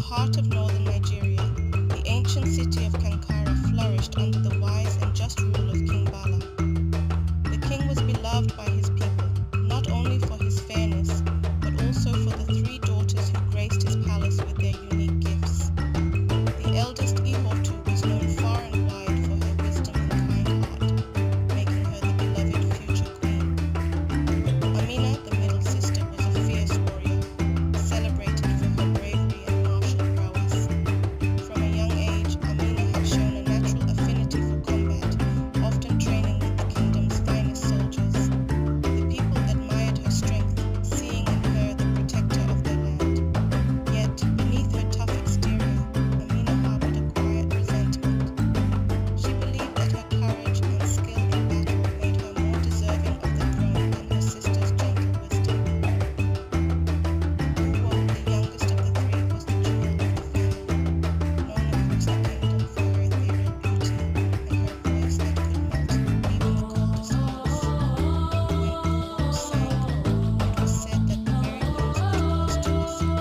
heart of northern Nigeria, the ancient city of Kankara flourished under the wise and just rule of King Bala. The king was beloved by his people, not only for his fairness, but also for the three daughters who graced his palace with their unique gifts. The eldest Ihotu was known far and wide for her wisdom and kind heart, making her the beloved future queen. Amina, the middle sister, was a fierce warrior, celebrated for her bravery and martial prowess. From a young age, Amina had shown a natural affinity for combat, often training with the kingdom's finest soldiers. The people admired her strength, seeing in her the protector of their land. Yet, beneath her tough exterior, Amina harbored a quiet resentment. She believed that her courage and skill in battle made her more deserving of the throne than her sister's gentle wisdom. Uwo, the youngest of the three, was the jewel of the family, known across the kingdom for her ethereal beauty and her voice that could melt even the coldest hearts. When Uwo sang, it was said that the very winds would pause to listen,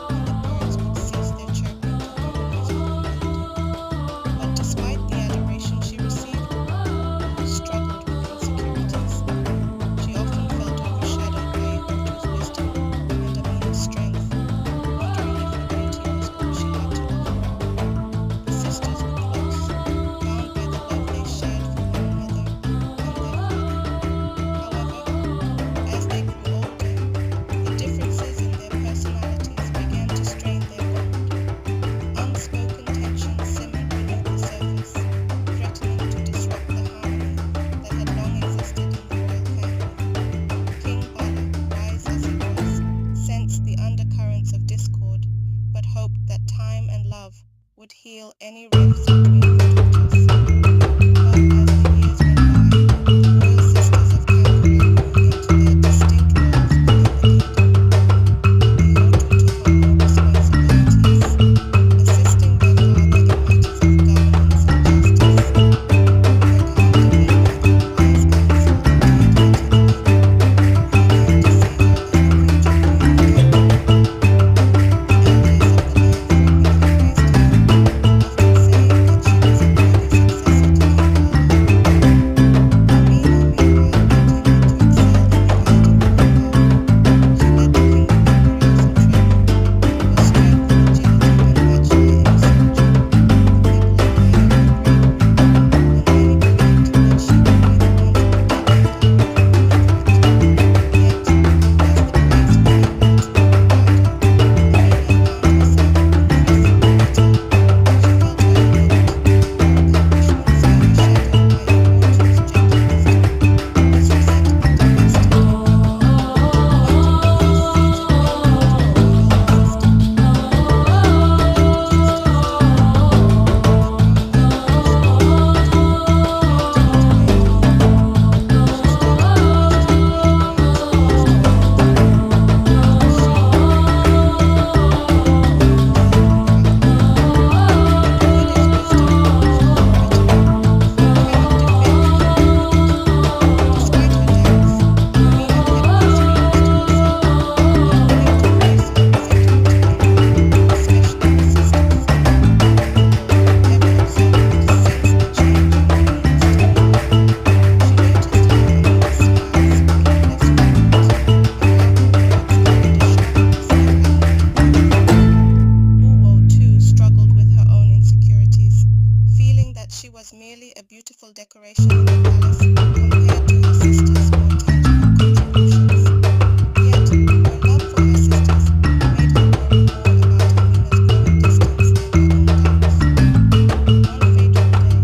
and the birds would cease their chirping to harmonize with the melody. But despite the adoration she received, Uwo struggled with insecurities. She often felt overshadowed by Ihotu's wisdom and Amina's strength, wondering if her beauty was all she had to offer. The sisters were close, bound by the love they shared for one another and their father. However, as they grew older, the differences in their personalities began to strain their bond. Unspoken tensions simmered beneath the surface, threatening to disrupt the harmony that had long existed in the royal family. King Bala, wise as he was, sensed the undercurrents of discord, but hoped that time and love would heal any rifts between the daughters. But as the years went by, the royal sisters of Kankara grew into their distinct roles within the kingdom. Ihotu took on more responsibilities, assisting their father in matters of governance and justice. Her calm demeanor and wise counsel endeared her to the king, who began to see her as the future queen of the kingdom. The elders of the land frequently praised her, often saying that she was a worthy successor to King Bala. Amina, meanwhile, continued to excel in the art of warfare. She led the kingdom warriors in training. Her strength and agility unmatched by any soldier. The people admired her bravery, and many believed that she would be the one to protect the kingdom from any threat. Yet, as the praise of the Ihotu grew louder, Amina found herself increasingly bitter. She felt overlooked, her accomplishments overshadowed by Ihotu's gentle wisdom. This resentment festered. Planting the first seeds of discord in her elder sister. The elder sisters still loved her, but growing admiration for her beauty began to motivate Amina. She studied the questions by Ibrahim's storyteller method, and she, Amina, learned more than one miracle. Under his wisdom, she grew better, for he cannot defend the kingdom yet. Despite her doubts, Amina kept these feelings to herself, not willing to voice her resentment to anyone, especially her sisters. Uwo, ever observant, sensed the change in Amina's demeanor. She noticed how Amina's smiles became less frequent, and how her words carried a sharpness that angered him. Uwo, too, struggled with her own insecurities, feeling that she was merely a beautiful decoration in the palace compared to her sisters' more tangible contributions. Yet, her love for her sisters made her worry more about Amina's growing distance than her own doubts. One fateful day, the kingdom of Kankara received a visit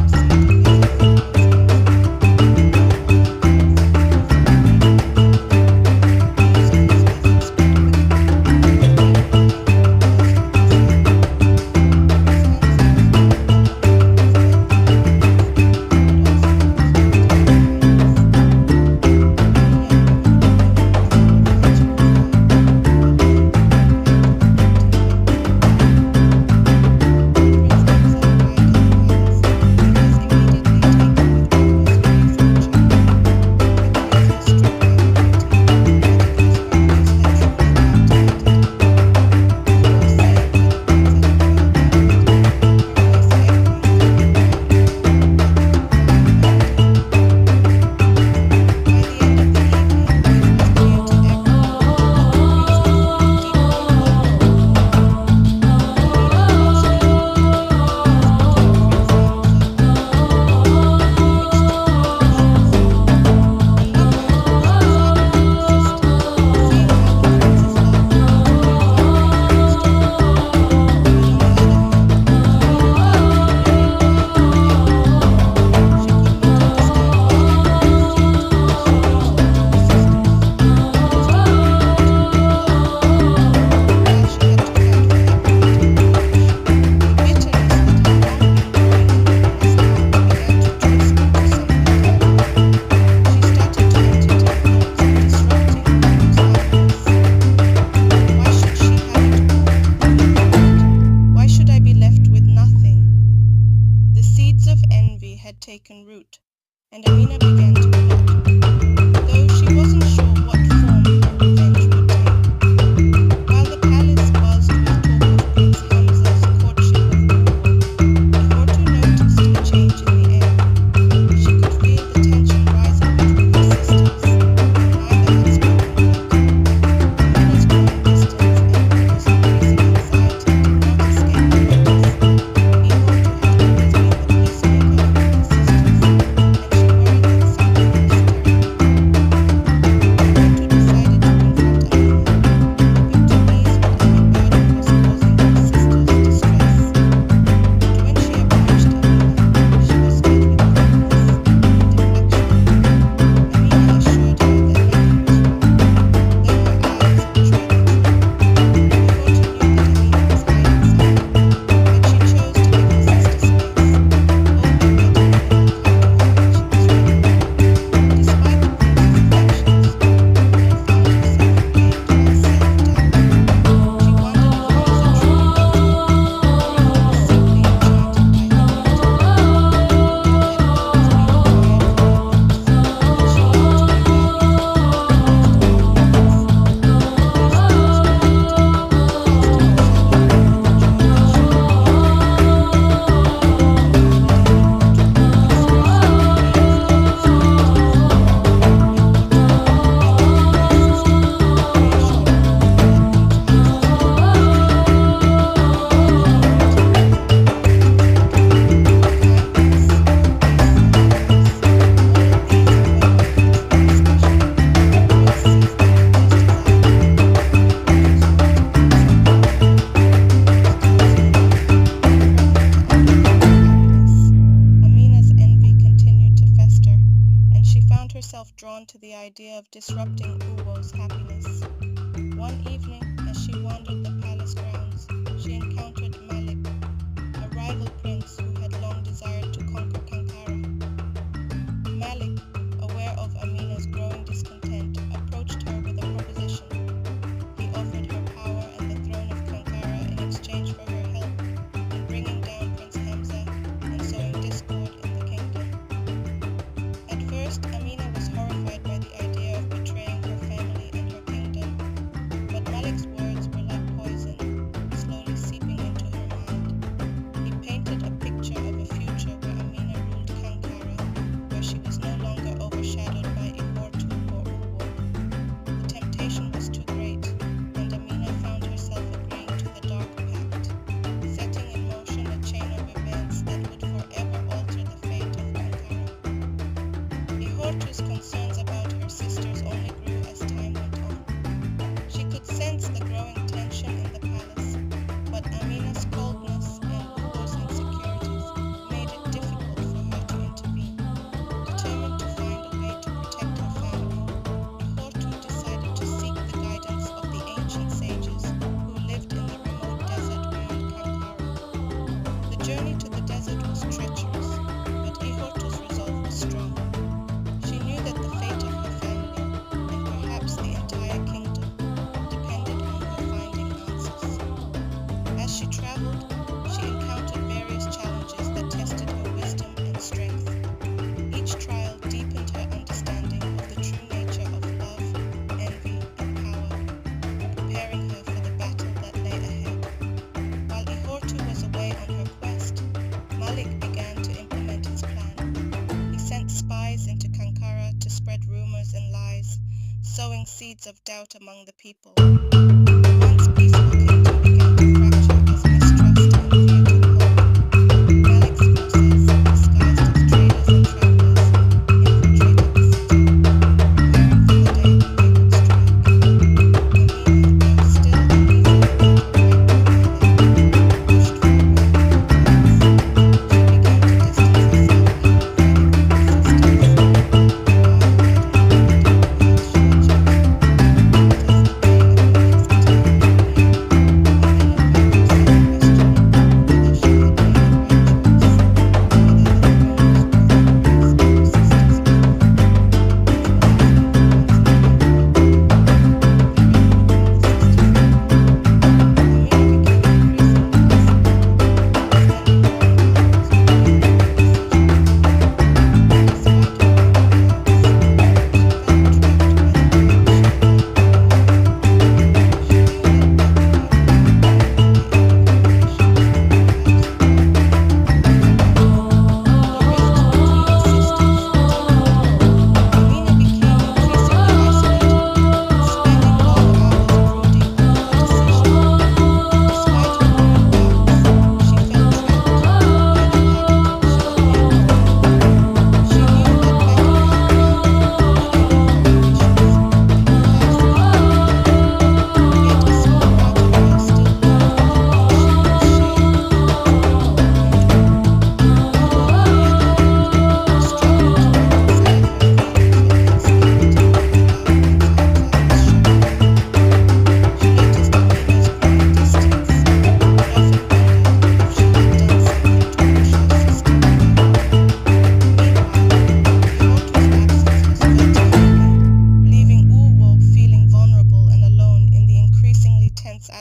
from Prince Hamza, the royal uncle of the beautiful and radiant Amina. News of his visit spread quickly, and the people of Kankara buzzed with excitement. Prince Hamza was no longer a mere royal and Amina began to plot, though she wasn't sure what form her revenge would take. While the palace buzzed with talk of Prince Hamza's courtship of Urwa, Ihortu noticed a change in the air. She could feel the tension rising between her sisters, though neither had spoken yet. Amina's growing distance and Urwa's increasing anxiety did not escape her notice. Ihortu had always been the peacemaker among her sisters, and she worried that something was stirring. Ihortu decided to confront Amina, hoping to ease what heavy burden was causing her sisters distress. But when she approached Amina, she was met with coldness and deflection. Amina assured her that nothing was wrong, though her eyes betrayed the truth. Ihortu knew that Amina was hiding something, but she chose to give her sister space, hoping that Amina would come to her when she was ready. Despite the prince's affections, Amina found herself plagued by self-doubt. She wondered if it was a true love, or if he was simply enchanted by her beauty. Now that all was being quiet for a month, she longed to be back in the court and face the real facts. These thoughts worried, casting a shadow over the joy that should have been hers. Amina confided in Ihortu, expressing her fears and anxieties. Ihortu gathered her forces, reassuring her that Prince Hamza would be okay. Amina Ihortu things like love, kindness, peace, and happiness. All of these, however, were truly special. What seized the Emperor's desire were Ihortu's words about self-love. His cozy love, preferring to undermine her happiness. Amina's envy continued to fester, and she found herself drawn to the idea of disrupting Uwo's happiness. One evening, as she wandered the palace grounds, she encountered Malik, a rival prince who had long desired to conquer Kankara. Malik, aware of Amina's growing discontent, approached her with a proposition. He offered her power and the throne of Kankara in exchange for her help in bringing down Prince Hamza and sowing discord in the kingdom. At first, Amina was horrified by the idea of betraying her family and her kingdom, but Malik's words were like poison, slowly seeping into her mind. He painted a picture of a future where Amina ruled Kankara, where she was no longer overshadowed by Ihortu or Urwa. The temptation was too great, and Amina found herself agreeing to the Dark Pact, setting in motion a chain of events that would forever alter the fate of Kankara. Ihortu's concerns about her sisters only grew as time went on. She could sense the growing tension in the palace, but Amina's coldness and Uwo's insecurities made it difficult for her to intervene. Determined to find a way to protect her family, Ihortu decided to seek the guidance of the ancient sages who lived in the remote desert beyond Kankara. The journey to the desert was treacherous, but Ihortu's resolve was strong. She knew that the fate of her family, and perhaps the entire kingdom, depended on her finding answers. As she traveled, she encountered various challenges that tested her wisdom and strength. Each trial deepened her understanding of the true nature of love, envy, and power, preparing her for the battle that lay ahead. While Ihortu was away on her quest, Malik began to implement his plan. He sent spies into Kankara to spread rumors and lies, sowing seeds of doubt among the people. The once peaceful kingdom began to fracture as mistrust and fear took hold. Malik's forces, disguised as traders and travelers, infiltrated the city, preparing for the day when they would strike. Amina, though still uneasy about her right to Malik, pushed forward with her plans. She began to distance herself even further from her sisters, her loyal and independent path she had chosen. But as the day of Malik's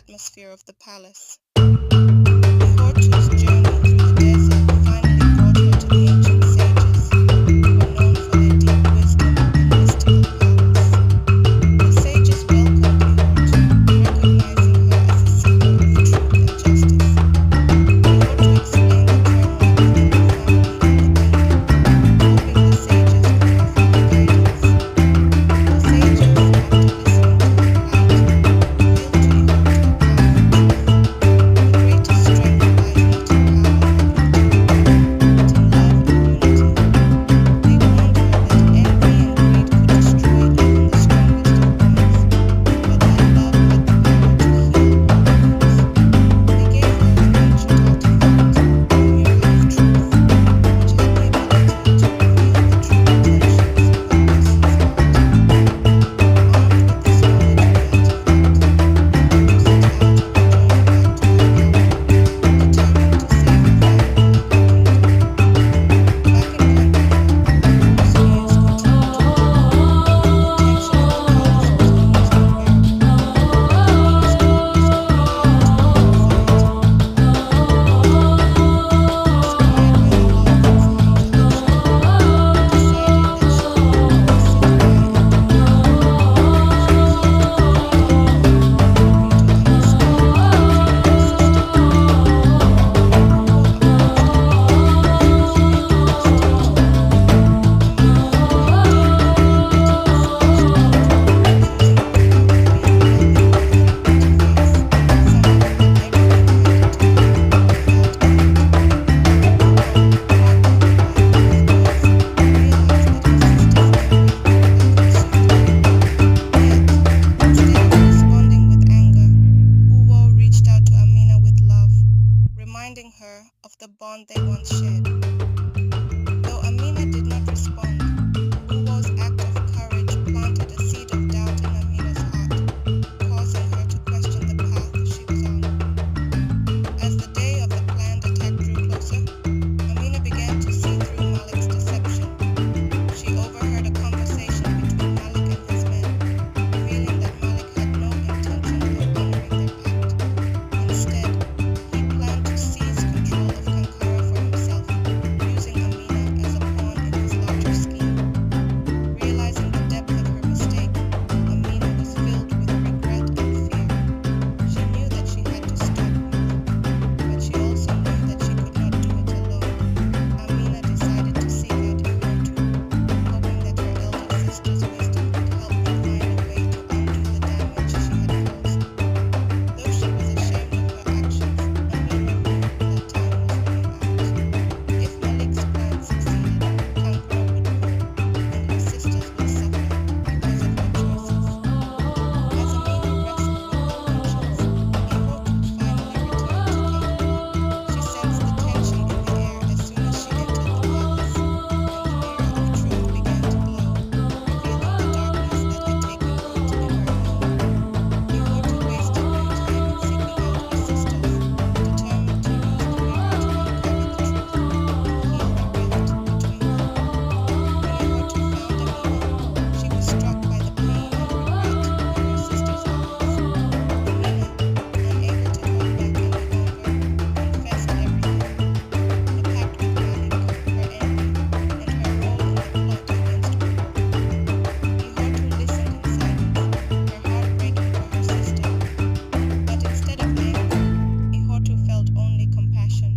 atmosphere of the palace. Ihortu's journey through the desert finally brought her to the ancient sages, who were known for their deep wisdom and mystical powers. The sages welcomed Ihortu, recognizing her as a symbol of truth and justice. Ihortu explained the turmoil within her family and the kingdom, hoping the sages could offer her guidance. The sages, after listening to her plight, revealed to Ihortu a powerful truth. The greatest strength lies not in power or beauty, but in love and unity. They warned her that envy and greed could destroy even the strongest of bonds, but that love had the power to heal all wounds. They gave her an ancient artifact, the mirror of truth, which had the ability to reveal the true intentions of a person's heart. Armed with this knowledge of the artifact, Ihortu set out on her journey back to her realm, determined to save her family and her kingdom. Back in Kankara, whose fears continued to grow, the protection of the palace was almost unbearable. The priest always called her to purify it. Inspired by the law of infinite action, deciding that she would no longer sit by and do nothing, she resolved to confront Amina, hoping to understand the treachery of her sister. Who approached Amina with faithful hostility. Amina, feeling deep and bitterness, lashed out, refusing to part with the very loving and intimate face, someone who had never been handed to her without any return. Amina, heartbroken by Amina's words, realized that her sister's memory had consumed her. Yet, instead of responding with anger, Uwo reached out to Amina with love, reminding her of the bond they once shared. Though Amina did not respond, Uwo's act of courage planted a seed of doubt in Amina's heart, causing her to question the path she was on. As the day of the planned attack drew closer, Amina began to see through Malik's deception. She overheard a conversation between Malik and his men, revealing that Malik had no intention of honoring their pact. Instead, he planned to seize control of Kankara for himself, using Amina as a pawn in his larger scheme. Realizing the depth of her mistake, Amina was filled with regret and fear. She knew that she had to stop Malik, but she also knew that she could not do it alone. Amina decided to seek out Ihortu, hoping that her elder sister's wisdom would help them find a way to undo the damage she had caused. Though she was ashamed of her actions, Amina knew that time was running out. If Malik's plan succeeded, Kankara would fall, and her sisters would suffer because of her choices. As Amina wrestled with her conscience, Ihortu finally returned to Kankara. She sensed the tension in the air as soon as she entered the palace, and the mirror of truth began to glow, revealing the darkness that had taken root in her home. Ihortu wasted no time in seeking out her sisters, determined to use the mirror to uncover the truth and heal the rift between them. When Ihortu found Amina, she was struck by the pain and regret in her sister's eyes. Amina, unable to hold back any longer, confessed everything: the pact with Malik, her envy, and her role in the plot against Uwo. Ihortu listened in silence, her heart breaking for her sister. But instead of anger, Ihortu felt only compassion.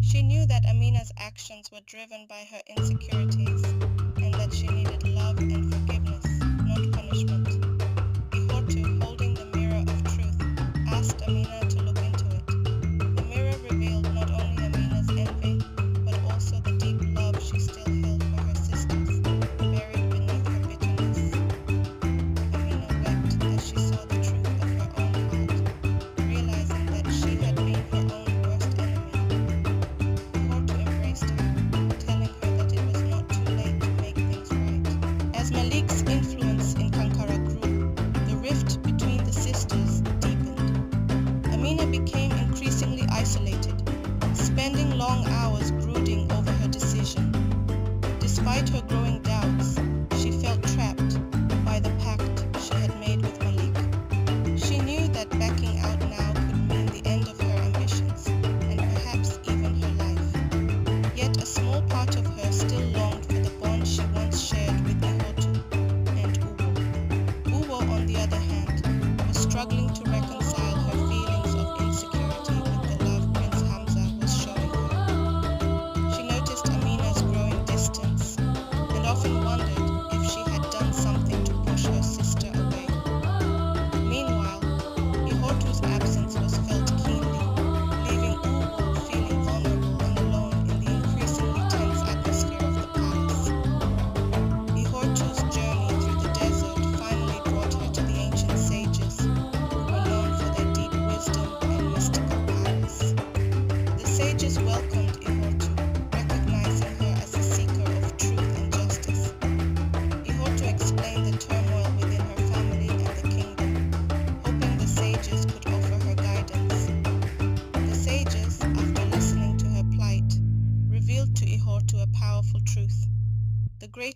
She knew that Amina's actions were driven by her insecurities, and that she needed love and forgiveness, not punishment. Ihortu, holding the mirror of truth, asked Amina to look into it. The mirror revealed not only Amina's envy, but also the deep love she still held for her sisters, buried beneath her bitterness. Amina wept as she saw the truth of her own heart, realizing that she had been her own worst enemy. Ihortu embraced her, telling her that it was not too late to make things right. As Malik's influence in Kankara grew, the rift between the sisters deepened. Amina became increasingly isolated, spending long hours brooding over her decision. Despite her growing doubts, she felt trapped by the pact she had made with Malik. She knew that backing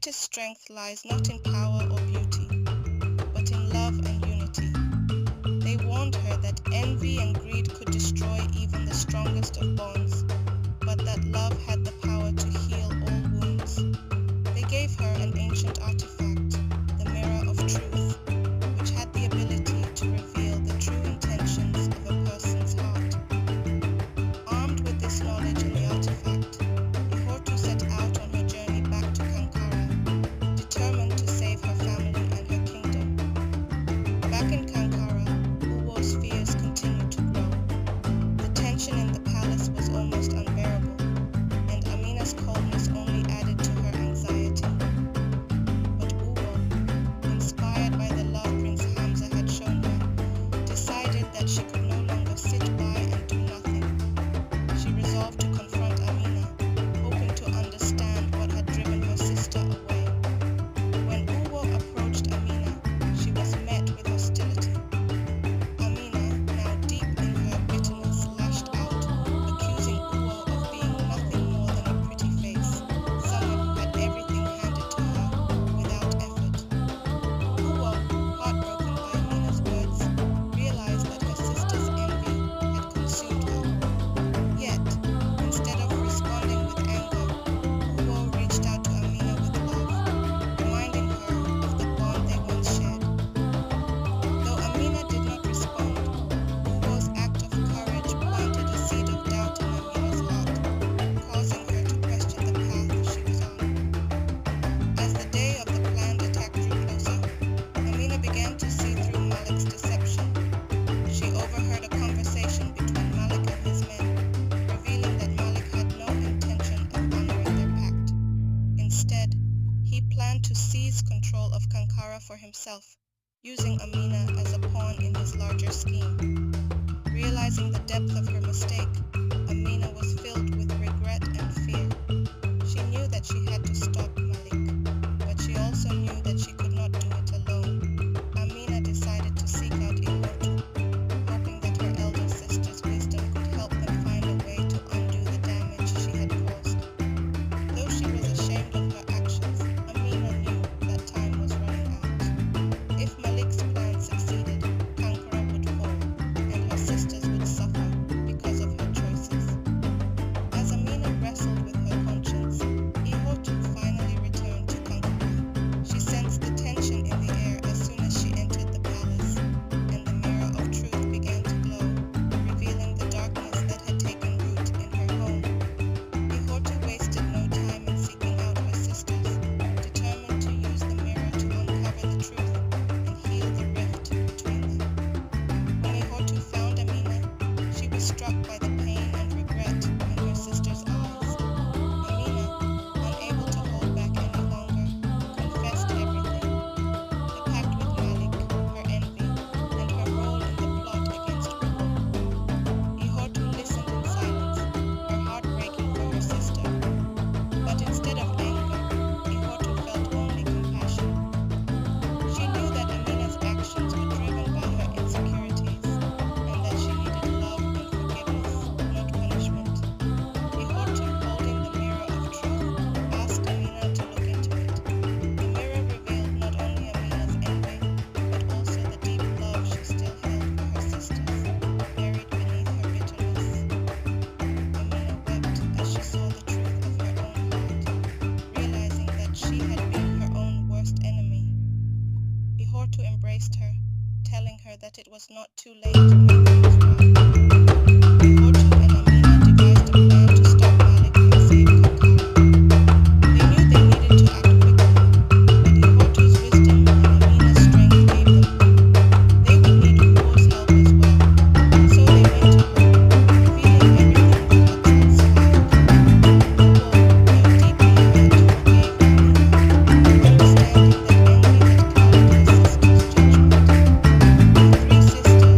greatest strength lies not in power or beauty, but in love and unity. They warned her that envy and greed could destroy even the strongest of bonds, but that love had the power to heal all wounds. They gave her an ancient artifact, the mirror of truth, which had the ability to reveal the true intentions of a person's heart. Armed with this knowledge in the artifact, Ihortu set out on her journey back to Kankara, determined to save her family and her kingdom. Back in Kankara, Uwo's fears continued to grow. The tension in the palace was almost unbearable, and Amina's coldness only added to her anxiety. But Uwo, inspired by the love Prince Hamza had shown her, decided that she could no longer sit by and do nothing. She resolved to confront Amina, hoping to understand what had driven her sister away. When Uwo approached Amina, she was met with hostility. Amina, now deep in her bitterness, lashed out, accusing Uwo of being nothing more than a pretty face, someone who had everything handed to her without effort. Uwo, heartbroken by Amina's words, realized that her sister's envy had consumed her. Yet, instead of responding with anger, Uwo reached out to Amina with love, reminding her of the bond they once shared. Though Amina did not respond, Uwo's act of courage planted a seed of doubt in Amina's heart, causing her to question the path she was on. As the day of the planned attack drew closer, Amina began to see through Malik's deception. She overheard a conversation between Malik and his men, revealing that Malik had no intention of honoring their pact. Instead, he planned to seize control of Kankara for himself, using Amina as a pawn in his larger scheme. Realizing the depth of her mistake, Amina was filled with regret and fear. She knew that she had to stop Malik, but she also knew that she could not do it alone. Amina decided to seek out Ihortu, hoping that her elder sister's wisdom could help them find a way to undo the damage she had caused. Though she was ashamed of her actions, Amina knew that time was running out. If Malik's plan succeeded, Kankara would fall, and her sisters would suffer because of her choices. As Amina wrestled with her conscience, Ihortu finally returned to Kankara. She sensed the tension in the air as soon as she entered the palace, and the mirror of truth began to glow, revealing the darkness that had taken root in her home. Ihortu wasted no time in seeking out her sisters, determined to use the mirror to uncover the truth and heal the rift between them. When Ihortu found Amina, she was struck by the pain and regret in her sister's eyes. Amina, unable to hold back any longer, confessed everything: the pact with Malik, her envy, and her role in the plot against Uwo. Ihortu listened in silence, her heart breaking for her sister. But instead of anger, Ihortu felt only compassion. She knew that Amina's actions were driven by her insecurities, and that she needed love and forgiveness, not punishment. Ihortu, holding the mirror of truth, asked Amina to look into it. The mirror revealed not only Amina's envy, but also the deep love she still held for her sisters, buried beneath her bitterness. Amina wept as she saw the truth of her own heart, realizing that she had been her own worst enemy. Ihortu embraced her, telling her that it was not too late to make things right. Ihortu and Amina devised a plan to stop Malik and save Kankara. They knew they needed to act quickly, but Ihortu's wisdom and Amina's strength gave them hope. They would need Uwo's help as well, so they went to her, revealing everything that had transpired. Uwo, though deeply hurt, forgave Amina, understanding that envy had clouded her sister's judgment. The three sisters,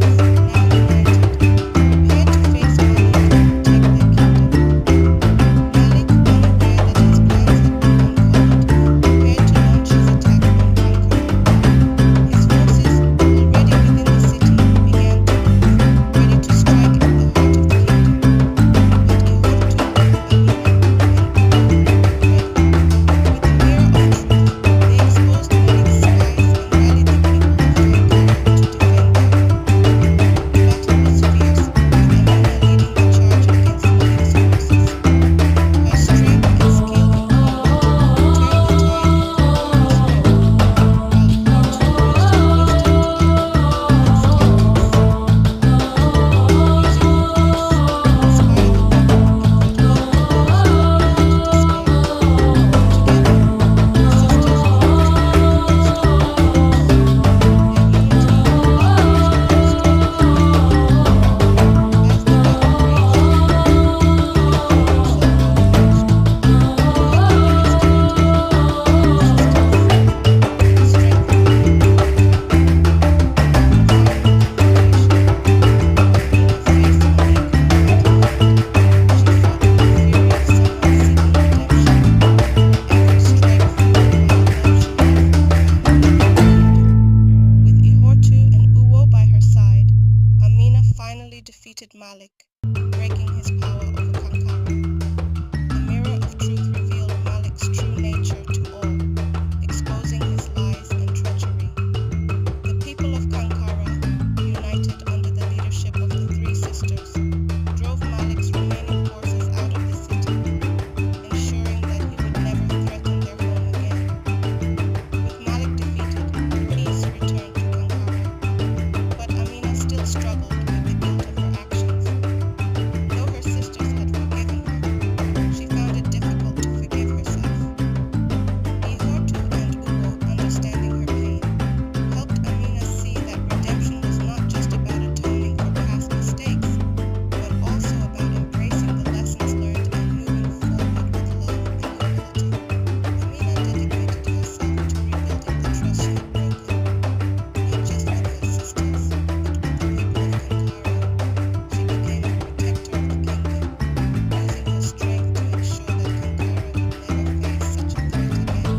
finally defeated Malik, breaking his power over Kankara. The mirror of truth revealed Malik's true nature to all, exposing his lies and treachery. The people of Kankara, united under the leadership of the three sisters, drove Malik's remaining forces out of the city, ensuring that he would never threaten their home again. With Malik defeated, peace returned to Kankara, but Amina still struggled with the guilt of her actions. Though her sisters had forgiven her, she found it difficult to forgive herself. Ihortu and Ugo, understanding her pain, helped Amina see that redemption was not just about atoning for past mistakes, but also about embracing the lessons learned and moving forward with love and humility. Amina dedicated herself to rebuilding the trust she had broken, not just with her sisters, but with the people of Kankara. She became a protector of the kingdom, using her strength to ensure that Kankara would never face such a threat again.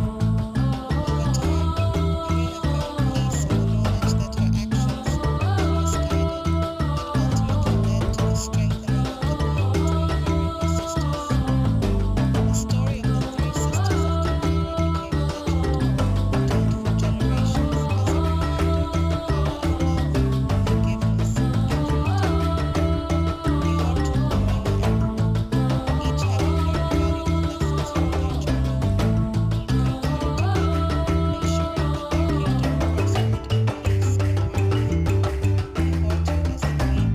Over time, Amina found peace in the knowledge that her actions, though misguided, had ultimately led to the strengthening of the bond between her and her sisters. The story of the three sisters of Kankara became a legend, told for generations as a reminder of the power of love, forgiveness, and unity. Ihortu, Amina, and Ugo, each having learned valuable lessons from their journey, ruled Kankara together, ensuring that their kingdom prospered in peace and harmony. Ihortu, as the queen,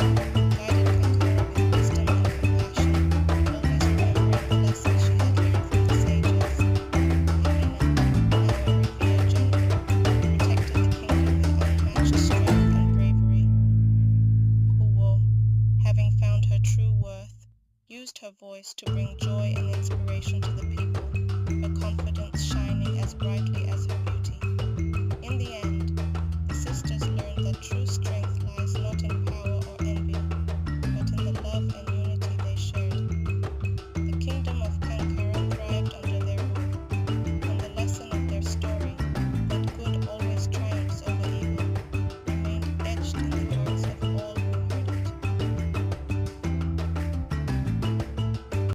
guided Kankara with wisdom and compassion, always remembering the lessons she had learned from the sages. Amina, now a revered general, protected the kingdom with unmatched strength and bravery. Ugo, having found her true worth, used her voice to bring joy and inspiration to the people, her confidence shining as brightly as her